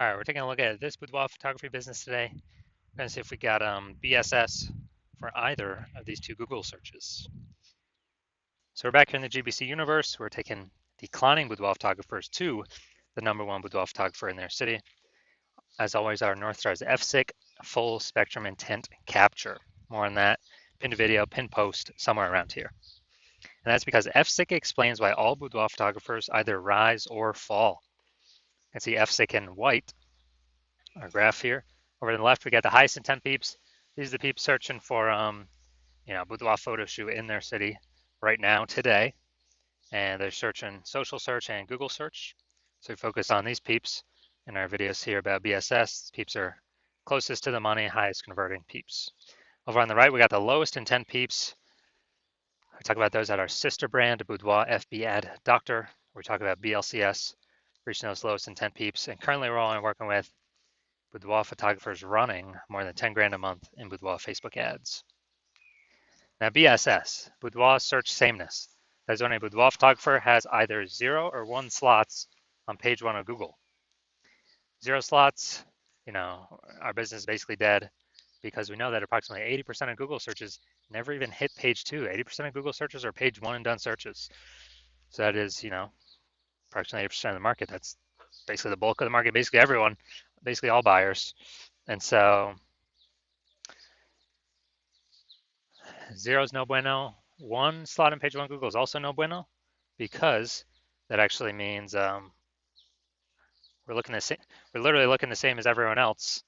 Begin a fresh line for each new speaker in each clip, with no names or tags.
All right, we're taking a look at this boudoir photography business today. We're going to see if we got BSS for either of these two Google searches. So we're back here in the GBC universe. We're taking declining boudoir photographers to the #1 boudoir photographer in their city. As always, our North Star is FSIC, full spectrum intent capture. More on that, pinned video, pinned post, somewhere around here. And that's because FSIC explains why all boudoir photographers either rise or fall. You can see FSIC in white, our graph here. Over to the left, we got the highest intent peeps. These are the peeps searching for, boudoir photo shoot in their city right now, today. And they're searching social search and Google search. So we focus on these peeps in our videos here about BSS. Peeps are closest to the money, highest converting peeps. Over on the right, we got the lowest intent peeps. We talk about those at our sister brand, Boudoir FB Ad Doctor. We talk about BLCS, reaching those lowest intent peeps. And currently we're only working with boudoir photographers running more than 10 grand a month in boudoir Facebook ads. Now BSS, boudoir search sameness. That's when a boudoir photographer has either 0 or 1 slots on page 1 of Google. 0 slots, our business is basically dead because we know that approximately 80% of Google searches never even hit page 2. 80% of Google searches are page 1 and done searches. So that is, approximately 80% of the market. That's basically the bulk of the market, basically everyone, basically all buyers. And so 0 is no bueno. 1 slot on page 1 Google is also no bueno because that actually means we're literally looking the same as everyone else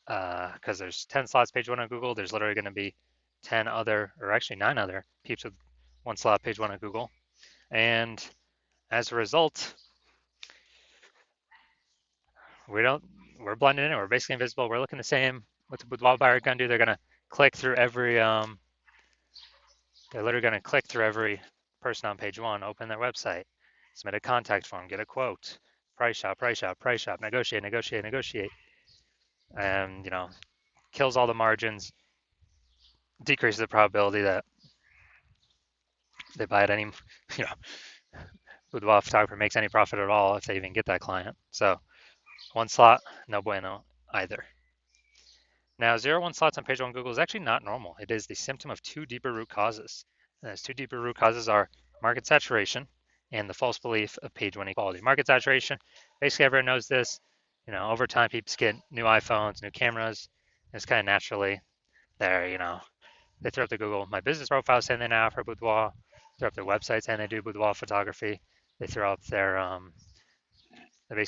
because there's 10 slots page 1 on Google. There's literally going to be 10 other, or actually 9 other peeps with 1 slot page 1 on Google. And as a result, we're blending in. We're basically invisible. We're looking the same. What the boudoir buyer going to do? They're going to click through every. They're literally going to click through every person on page 1, open their website, submit a contact form, get a quote, price shop, negotiate, and kills all the margins, decreases the probability that they buy at any, boudoir photographer makes any profit at all if they even get that client. So 1 slot, no bueno either. Now 0, 1 slots on page 1 Google is actually not normal. It is the symptom of 2 deeper root causes. And those 2 deeper root causes are market saturation and the false belief of page 1 equality. Market saturation, basically everyone knows this. Over time people get new iPhones, new cameras. It's kind of naturally there, they throw up the Google My Business profile saying they now offer boudoir, throw up their website saying they do boudoir photography. They throw up their they're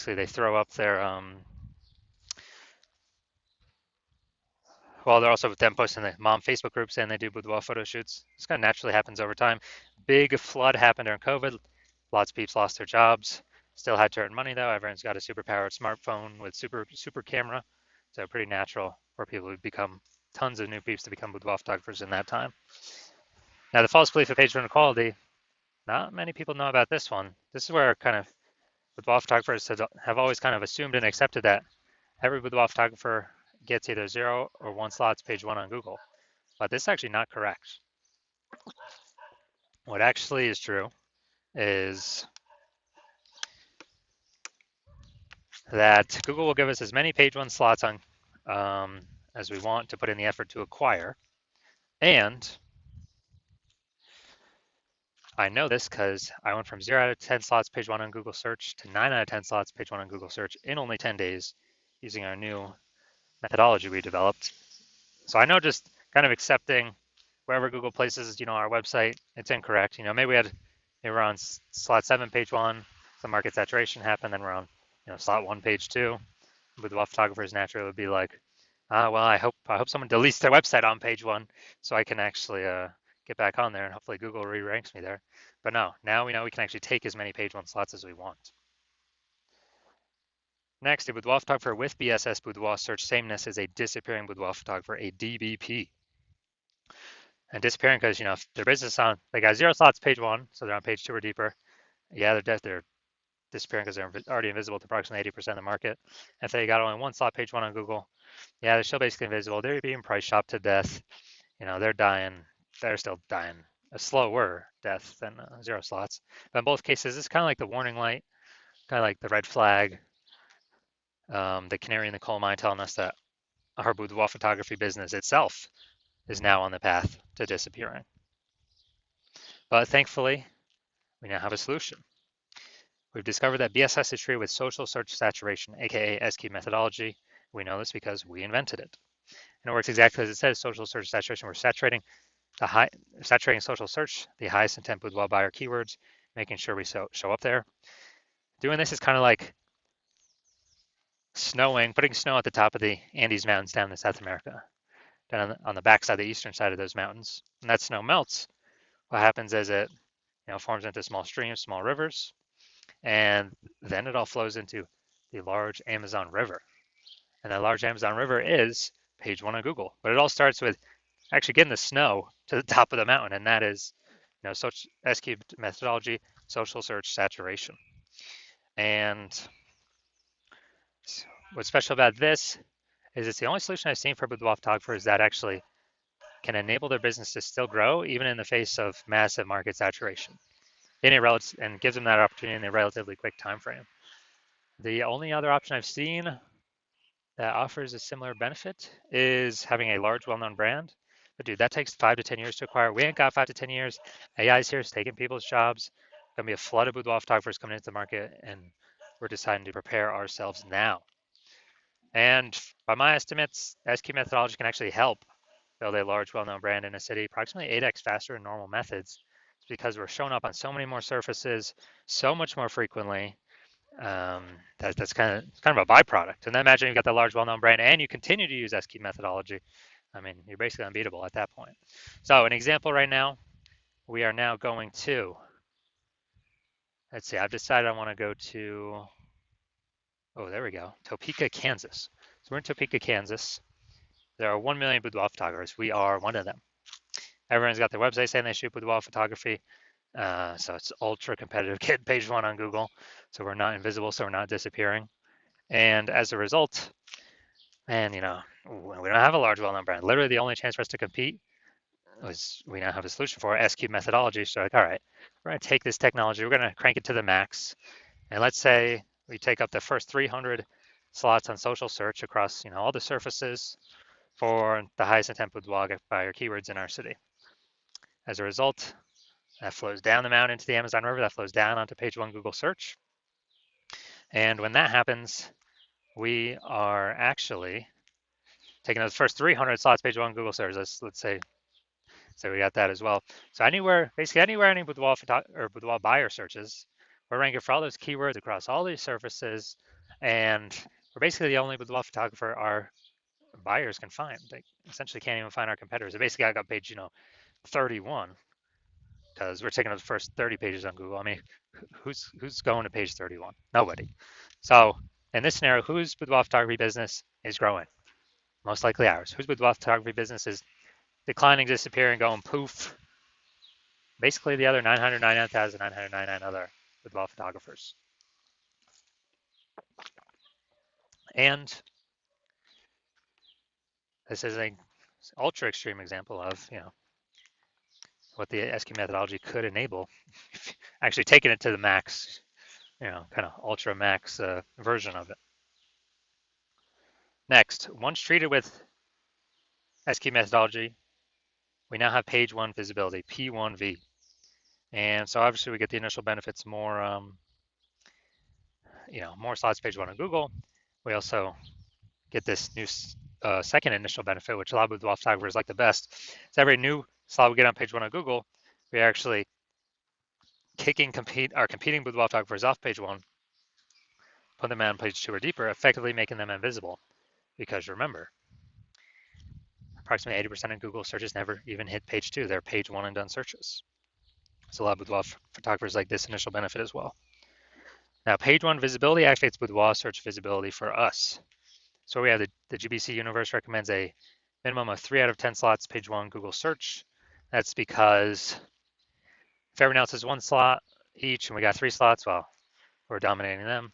also them posting the mom Facebook group saying they do boudoir photo shoots. This kind of naturally happens over time. Big flood happened during COVID. Lots of peeps lost their jobs. Still had to earn money though. Everyone's got a super powered smartphone with super camera. So pretty natural for people who become tons of new peeps to become boudoir photographers in that time. Now the false belief of page 1 equality, not many people know about this one. This is where kind of boudoir photographers have always kind of assumed and accepted that every boudoir photographer gets either 0 or 1 slots page 1 on Google. But this is actually not correct. What actually is true is that Google will give us as many page 1 slots on as we want to put in the effort to acquire. And I know this because I went from 0 out of 10 slots page 1 on Google search to 9 out of 10 slots page 1 on Google search in only 10 days using our new methodology we developed. So I know just kind of accepting wherever Google places, our website, it's incorrect. Maybe we're on slot 7, page 1, some market saturation happened, then we're on, slot 1, page 2. With the photographers naturally would be like, well, I hope someone deletes their website on page 1 so I can actually get back on there and hopefully Google re-ranks me there. But no, now we know we can actually take as many page 1 slots as we want. Next, a boudoir photographer with BSS boudoir search sameness is a disappearing boudoir photographer, a DBP. And disappearing because, if their business they got 0 slots page 1, so they're on page 2 or deeper. Yeah, they're disappearing because they're already invisible to approximately 80% of the market. If they got only 1 slot page 1 on Google, yeah, they're still basically invisible. They're being price shopped to death. They're dying. They're still dying a slower death than 0 slots. But in both cases, it's kind of like the warning light, kind of like the red flag. the canary in the coal mine telling us that our boudoir photography business itself is now on the path to disappearing. But thankfully, we now have a solution. We've discovered that BSS is treated with social search saturation, aka S-key methodology. We know this because we invented it. And it works exactly as it says, social search saturation. We're saturating social search, the highest intent boudoir buyer keywords, making sure we show up there. Doing this is kind of like putting snow at the top of the Andes Mountains down in South America, down on the backside, the eastern side of those mountains. When that snow melts, what happens is it forms into small streams, small rivers, and then it all flows into the large Amazon River. And that large Amazon River is page one on Google. But it all starts with actually getting the snow to the top of the mountain, and that is S-key methodology, social search saturation. And what's special about this is it's the only solution I've seen for boudoir photographers that actually can enable their business to still grow even in the face of massive market saturation, and gives them that opportunity in a relatively quick time frame. The only other option I've seen that offers a similar benefit is having a large, well-known brand. But dude, that takes 5 to 10 years to acquire. We ain't got 5 to 10 years. AI's here, it's taking people's jobs. Gonna be a flood of boudoir photographers coming into the market, and we're deciding to prepare ourselves now. And by my estimates, S-key methodology can actually help build a large, well-known brand in a city approximately 8x faster than normal methods. It's because we're showing up on so many more surfaces, so much more frequently. That's kind of a byproduct. And then imagine you've got the large, well-known brand, and you continue to use S-key methodology. I mean, you're basically unbeatable at that point. So an example right now, we are now going to, let's see, I've decided I want to go to, oh, there we go, Topeka, Kansas. So we're in Topeka, Kansas. There are 1 million boudoir photographers. We are one of them. Everyone's got their website saying they shoot boudoir photography. So it's ultra competitive. Get page one on Google. So we're not invisible, so we're not disappearing. And as a result, man, we don't have a large, well-known brand. Literally the only chance for us to compete was we now have a solution for S-key methodology. So like, all right, we're going to take this technology, we're going to crank it to the max. And let's say we take up the first 300 slots on social search across, all the surfaces for the highest intent boudoir buyer keywords in our city. As a result, that flows down the mountain into the Amazon River, that flows down onto page one Google search. And when that happens, we are actually taking those first 300 slots page one Google search. Let's say we got that as well. So basically anywhere any boudoir buyer searches, we're ranking for all those keywords across all these surfaces, and we're basically the only boudoir photographer our buyers can find. They essentially can't even find our competitors. They basically got page 31 because we're taking the first 30 pages on Google. I mean, who's going to page 31? Nobody. So in this scenario, whose boudoir photography business is growing? Most likely ours. Whose boudoir photography business is declining, disappearing, going poof? Basically the other 999,999 other boudoir photographers. And this is an ultra extreme example of, what the S-key methodology could enable. Actually taking it to the max, kind of ultra max version of it. Next, once treated with S-key methodology, we now have page one visibility, P1V. And so obviously we get the initial benefits, more slots page one on Google. We also get this new second initial benefit, which a lot of boudoir photographers like the best. So every new slot we get on page one on Google, we are actually kicking our competing boudoir photographers off page one, put them on page two or deeper, effectively making them invisible. Because remember, approximately 80% of Google searches never even hit page two. They're page one and done searches. So a lot of boudoir photographers like this initial benefit as well. Now, page one visibility activates boudoir search visibility for us. So we have the GBC universe recommends a minimum of 3 out of 10 slots page one Google search. That's because if everyone else has 1 slot each and we got 3 slots, well, we're dominating them.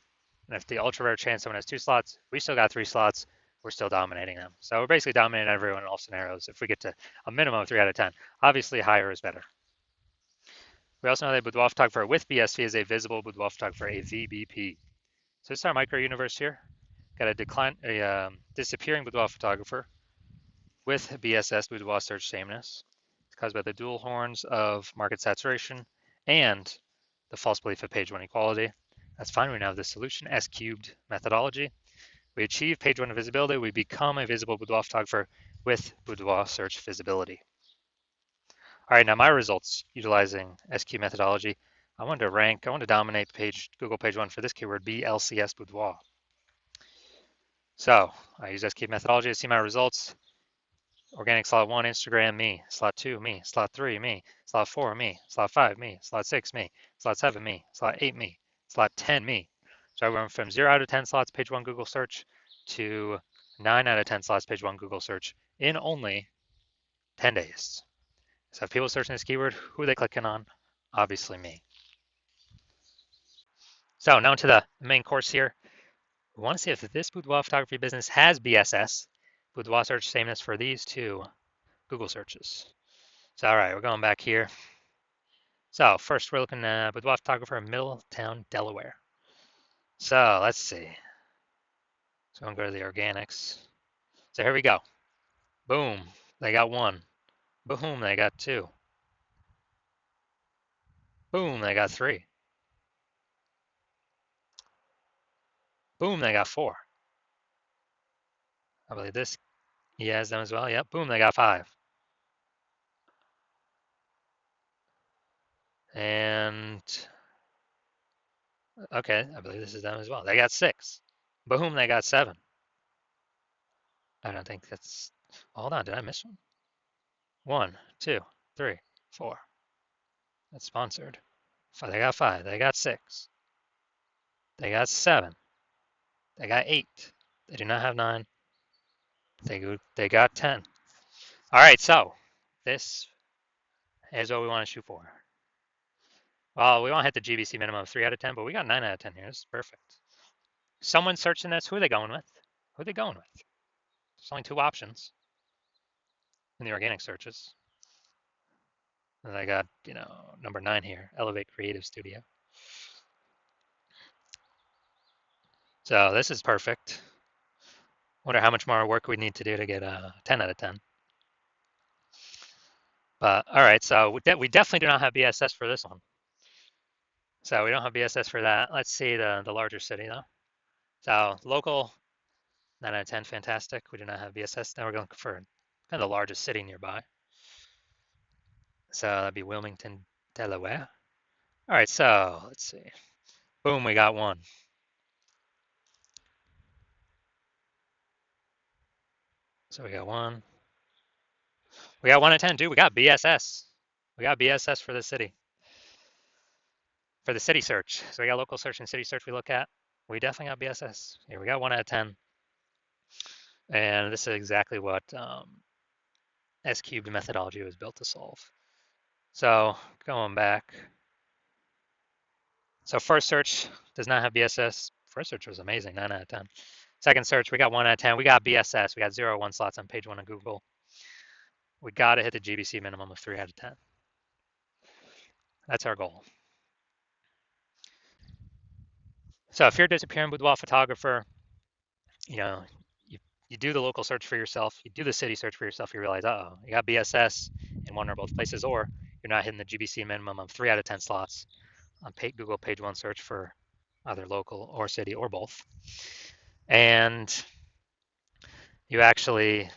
And if the ultra rare chance someone has 2 slots, we still got 3 slots, we're still dominating them. So we're basically dominating everyone in all scenarios if we get to a minimum of 3 out of 10. Obviously, higher is better. We also know that boudoir photographer with BSV is a visible boudoir photographer, a VBP. So this is our micro universe here. got a disappearing boudoir photographer with BSS boudoir search sameness. It's caused by the dual horns of market saturation and the false belief of page one equality. That's fine. We now have the solution S cubed methodology. We achieve page one visibility. We become a visible boudoir photographer with boudoir search visibility. All right, now my results utilizing SQ methodology. I wanted to dominate Google page one for this keyword, BLCS boudoir. So I use SQ methodology to see my results. Organic slot 1, Instagram, me. Slot 2, me. Slot 3, me. Slot 4, me. Slot 5, me. Slot 6, me. Slot 7, me. Slot 8, me. Slot 10, me. So I went from 0 out of 10 slots page one Google search to 9 out of 10 slots page one Google search in only 10 days. So if people searching this keyword, who are they clicking on? Obviously me. So now to the main course here. We want to see if this boudoir photography business has BSS, boudoir search sameness for these two Google searches. So all right, we're going back here. So first we're looking at boudoir photographer in Middletown, Delaware. So let's see. So I'm going to go to the organics. So here we go. Boom, they got 1. Boom, they got 2. Boom, they got 3. Boom, they got 4. I believe this he has them as well. Yep, boom, they got 5. And okay, I believe this is them as well. They got 6. Boom, they got 7. I don't think that's. Hold on, did I miss one? 1, 2, 3, 4. That's sponsored. They got 5. They got 6. They got 7. They got 8. They do not have 9. They got 10. All right, so this is what we want to shoot for. Well, we want to hit the GBC minimum of 3 out of 10, but we got 9 out of 10 here. This is perfect. Someone searching this, who are they going with? Who are they going with? There's only 2 options in the organic searches. And I got, number 9 here, Elevate Creative Studio. So this is perfect. Wonder how much more work we need to do to get a 10 out of 10. But all right, so we definitely do not have BSS for this one. So we don't have BSS for that. Let's see the larger city though. So local, 9 out of 10, fantastic. We do not have BSS. Now we're going for kind of the largest city nearby. So that'd be Wilmington, Delaware. All right, so let's see. Boom, we got 1. So we got 1. We got 1 out of 10, dude. We got BSS. We got BSS for the city. For the city search. So we got local search and city search we look at. We definitely got BSS. Here we got 1 out of 10. And this is exactly what S cubed methodology was built to solve. So going back. So first search does not have BSS. First search was amazing, 9 out of 10. Second search, we got 1 out of 10. We got BSS. We got 0 1 slots on page 1 of Google. We got to hit the GBC minimum of 3 out of 10. That's our goal. So if you're a disappearing boudoir photographer, you do the local search for yourself, you do the city search for yourself, you realize, uh-oh, you got BSS in one or both places, or you're not hitting the GBC minimum of 3 out of 10 slots on Google page 1 search for either local or city or both. And you actually,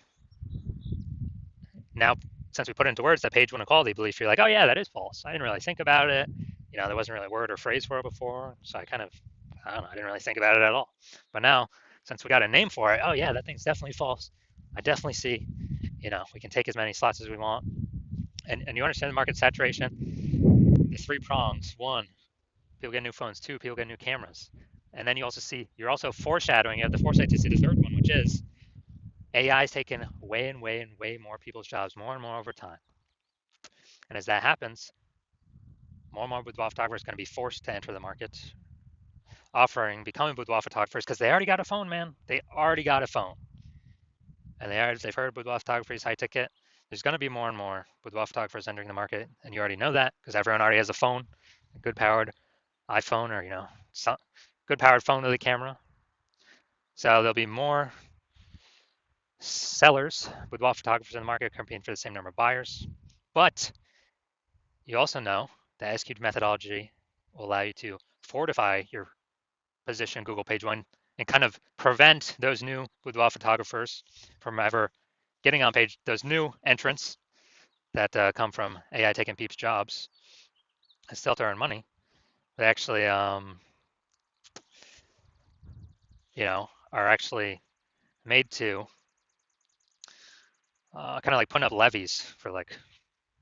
now, since we put it into words, that page 1 equality belief, you're like, oh yeah, that is false. I didn't really think about it. There wasn't really a word or phrase for it before. So I don't know, I didn't really think about it at all. But now, since we got a name for it, oh yeah, that thing's definitely false. I definitely see, we can take as many slots as we want. And you understand the market saturation, the 3 prongs. 1, people get new phones. 2, people get new cameras. And then you're also foreshadowing, you have the foresight to see the third one, which is AI is taking way and way and way more people's jobs, more and more over time. And as that happens, more and more boudoir photographers are going to be forced to enter the market, becoming boudoir photographers because they already got a phone, man. They already got a phone. And they've heard boudoir photography is high ticket. There's going to be more and more boudoir photographers entering the market, and you already know that because everyone already has a phone, a good powered iPhone or good powered phone with a camera. So there'll be more sellers, boudoir photographers in the market competing for the same number of buyers. But you also know that S-cubed methodology will allow you to fortify your position Google page one and kind of prevent those new boudoir photographers from ever getting on page, those new entrants that come from AI taking people's jobs and still to earn money. They actually, are actually made to kind of like putting up levees for like,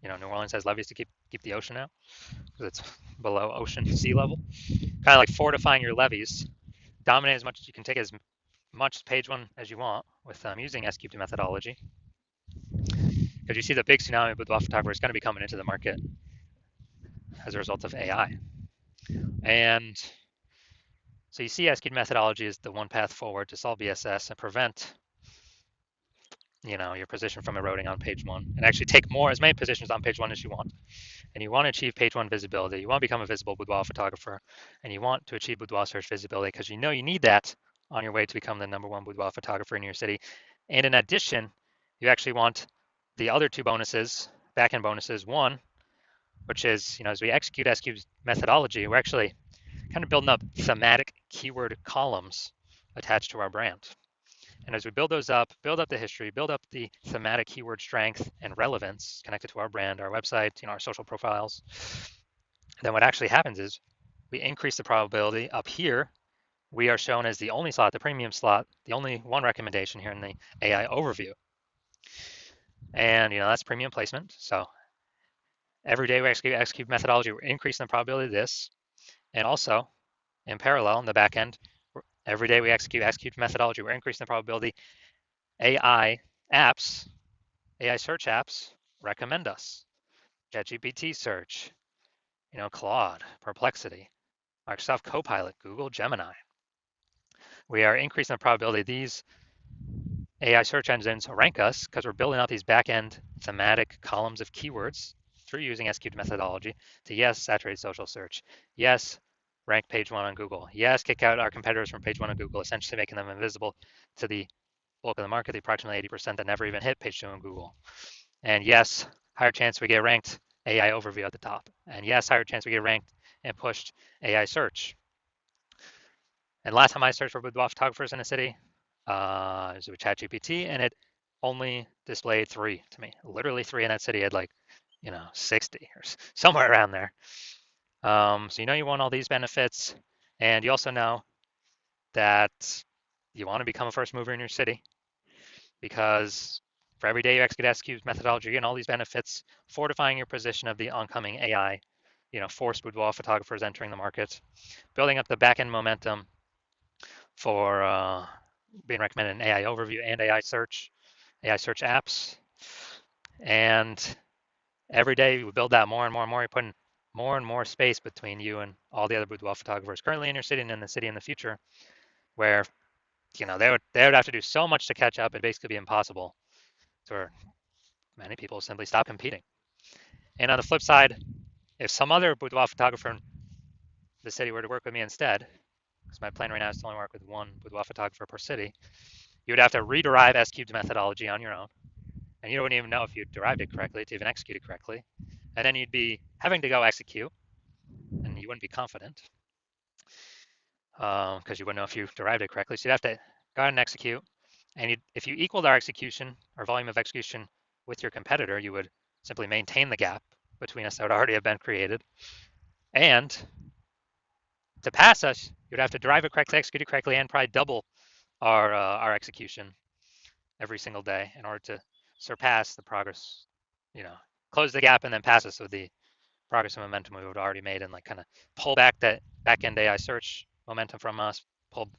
New Orleans has levees to keep the ocean out because it's below ocean sea level. Kind of like fortifying your levees, dominate as much as you can, take as much page one as you want with using S-cubed methodology. Because you see the big tsunami with photography is going to be coming into the market as a result of AI. And so you see S-cubed methodology is the one path forward to solve BSS and prevent your position from eroding on page one, and actually take as many positions on page one as you want. And you want to achieve page one visibility. You want to become a visible boudoir photographer, and you want to achieve boudoir search visibility because you need that on your way to become the number one boudoir photographer in your city. And in addition, you actually want the other two bonuses, back-end bonuses. One, which is, as we execute S-cubed methodology, we're actually kind of building up thematic keyword columns attached to our brand. And as we build those up, build up the history, build up the thematic keyword strength and relevance connected to our brand, our website, our social profiles, then what actually happens is we increase the probability. Up here, we are shown as the only slot, the premium slot, the only one recommendation here in the AI overview. And that's premium placement. So every day we execute methodology, we're increasing the probability of this. And also, in parallel, in the back end, every day we execute methodology, we're increasing the probability AI apps, AI search apps recommend us. ChatGPT search, Claude, Perplexity, Microsoft Copilot, Google Gemini. We are increasing the probability these AI search engines rank us because we're building out these back-end thematic columns of keywords through using S-cubed methodology to, yes, saturate social search, yes, rank page one on Google, yes, kick out our competitors from page one on Google, essentially making them invisible to the bulk of the market, the approximately 80% that never even hit page two on Google. And yes, higher chance we get ranked AI overview at the top. And yes, higher chance we get ranked and pushed AI search. And last time I searched for boudoir photographers in a city, it was with ChatGPT, and it only displayed 3 to me. Literally 3 in that city had 60 or somewhere around there. So you want all these benefits, and you also know that you want to become a first mover in your city because for every day you execute S-cubed methodology, you're getting all these benefits, fortifying your position of the oncoming AI, forced boudoir photographers entering the market, building up the back-end momentum for being recommended in AI overview and AI search apps. And every day we build that more and more and more. You're putting more and more space between you and all the other boudoir photographers currently in your city and in the city in the future, where they would have to do so much to catch up, it'd basically be impossible for many people simply stop competing. And on the flip side, if some other boudoir photographer in the city were to work with me instead, because my plan right now is to only work with one boudoir photographer per city, you would have to rederive S-cubed methodology on your own. And you wouldn't even know if you derived it correctly to even execute it correctly. And then you'd be having to go execute, and you wouldn't be confident because you wouldn't know if you derived it correctly. So you'd have to go ahead and execute. And if you equaled our execution, our volume of execution with your competitor, you would simply maintain the gap between us that would already have been created. And to pass us, you'd have to derive it correctly, execute it correctly, and probably double our execution every single day in order to surpass the progress, close the gap and then pass us with the progress and momentum we would already made, and kind of pull back that back-end AI search momentum from us, pull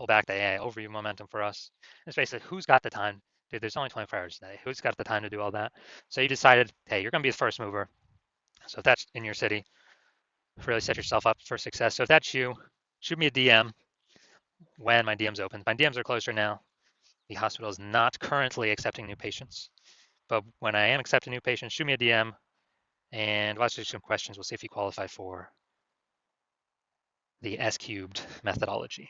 back the AI overview momentum for us. It's basically who's got the time. Dude, there's only 24 hours a day. Who's got the time to do all that? So you decided, hey, you're going to be the first mover. So if that's in your city, really set yourself up for success. So if that's you, shoot me a DM when my DM's open. My DMs are closed right now. The hospital is not currently accepting new patients, but when I am accepting new patients, shoot me a DM and we'll ask you some questions. We'll see if you qualify for the S-cubed methodology.